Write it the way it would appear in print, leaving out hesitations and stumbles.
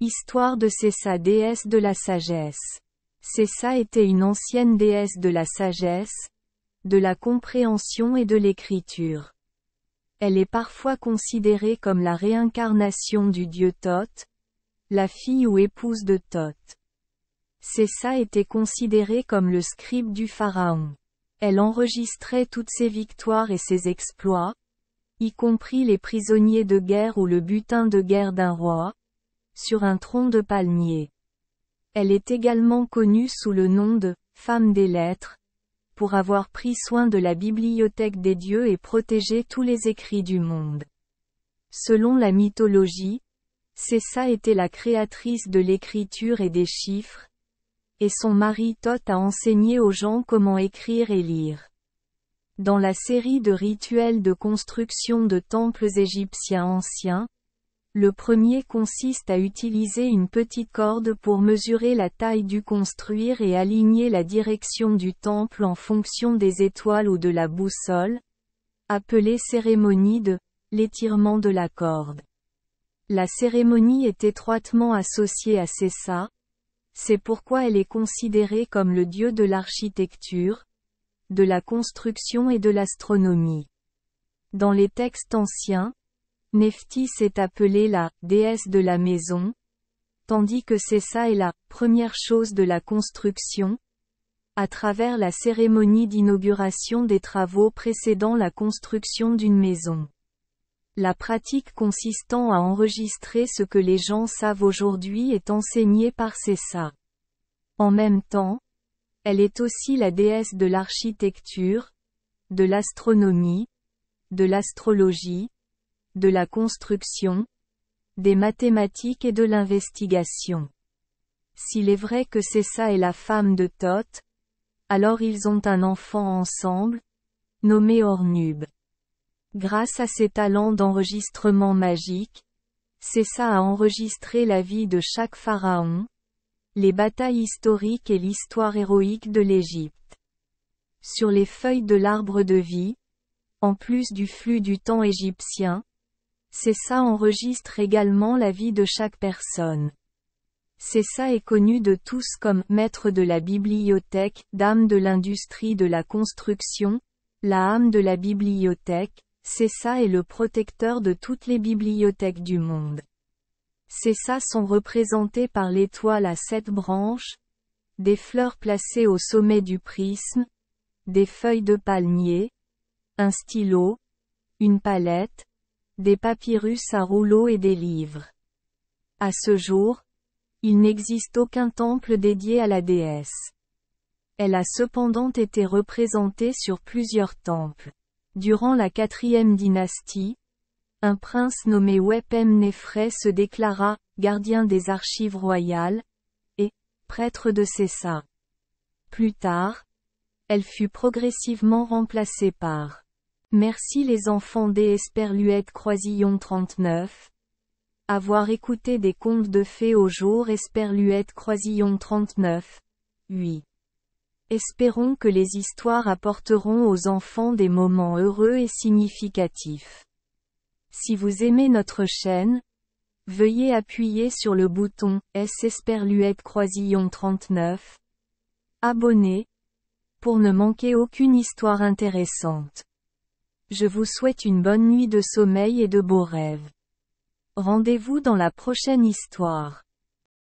Histoire de Cessa, déesse de la sagesse. Cessa était une ancienne déesse de la sagesse, de la compréhension et de l'écriture. Elle est parfois considérée comme la réincarnation du dieu Thoth, la fille ou épouse de Thoth. Cessa était considérée comme le scribe du pharaon. Elle enregistrait toutes ses victoires et ses exploits, y compris les prisonniers de guerre ou le butin de guerre d'un roi, sur un tronc de palmier. Elle est également connue sous le nom de « femme des lettres », pour avoir pris soin de la bibliothèque des dieux et protégé tous les écrits du monde. Selon la mythologie, Cessa était la créatrice de l'écriture et des chiffres, et son mari Thoth a enseigné aux gens comment écrire et lire. Dans la série de rituels de construction de temples égyptiens anciens, le premier consiste à utiliser une petite corde pour mesurer la taille du construire et aligner la direction du temple en fonction des étoiles ou de la boussole, appelée cérémonie de l'étirement de la corde. La cérémonie est étroitement associée à Cessa, c'est pourquoi elle est considérée comme le dieu de l'architecture, de la construction et de l'astronomie. Dans les textes anciens, Nephthys est appelée la déesse de la maison, tandis que Cessa est la première chose de la construction, à travers la cérémonie d'inauguration des travaux précédant la construction d'une maison. La pratique consistant à enregistrer ce que les gens savent aujourd'hui est enseignée par Cessa. En même temps, elle est aussi la déesse de l'architecture, de l'astronomie, de l'astrologie, de la construction, des mathématiques et de l'investigation. S'il est vrai que Cessa est la femme de Thoth, alors ils ont un enfant ensemble, nommé Ornub. Grâce à ses talents d'enregistrement magique, Cessa a enregistré la vie de chaque pharaon, les batailles historiques et l'histoire héroïque de l'Égypte. Sur les feuilles de l'arbre de vie, en plus du flux du temps égyptien, Cessa enregistre également la vie de chaque personne. Cessa est connu de tous comme maître de la bibliothèque, dame de l'industrie de la construction, la âme de la bibliothèque. Cessa est le protecteur de toutes les bibliothèques du monde. Cessa sont représentées par l'étoile à 7 branches, des fleurs placées au sommet du prisme, des feuilles de palmier, un stylo, une palette, des papyrus à rouleaux et des livres. À ce jour, il n'existe aucun temple dédié à la déesse. Elle a cependant été représentée sur plusieurs temples. Durant la 4e dynastie, un prince nommé Wepem-Néfré se déclara « gardien des archives royales » et « prêtre de Cessa ». Plus tard, elle fut progressivement remplacée par « Merci les enfants des Esperluette Croisillon 39 » avoir écouté des contes de fées au jour Esperluette Croisillon 39, 8. Espérons que les histoires apporteront aux enfants des moments heureux et significatifs. Si vous aimez notre chaîne, veuillez appuyer sur le bouton « S Esperluette Croisillon 39 » abonner, pour ne manquer aucune histoire intéressante. Je vous souhaite une bonne nuit de sommeil et de beaux rêves. Rendez-vous dans la prochaine histoire.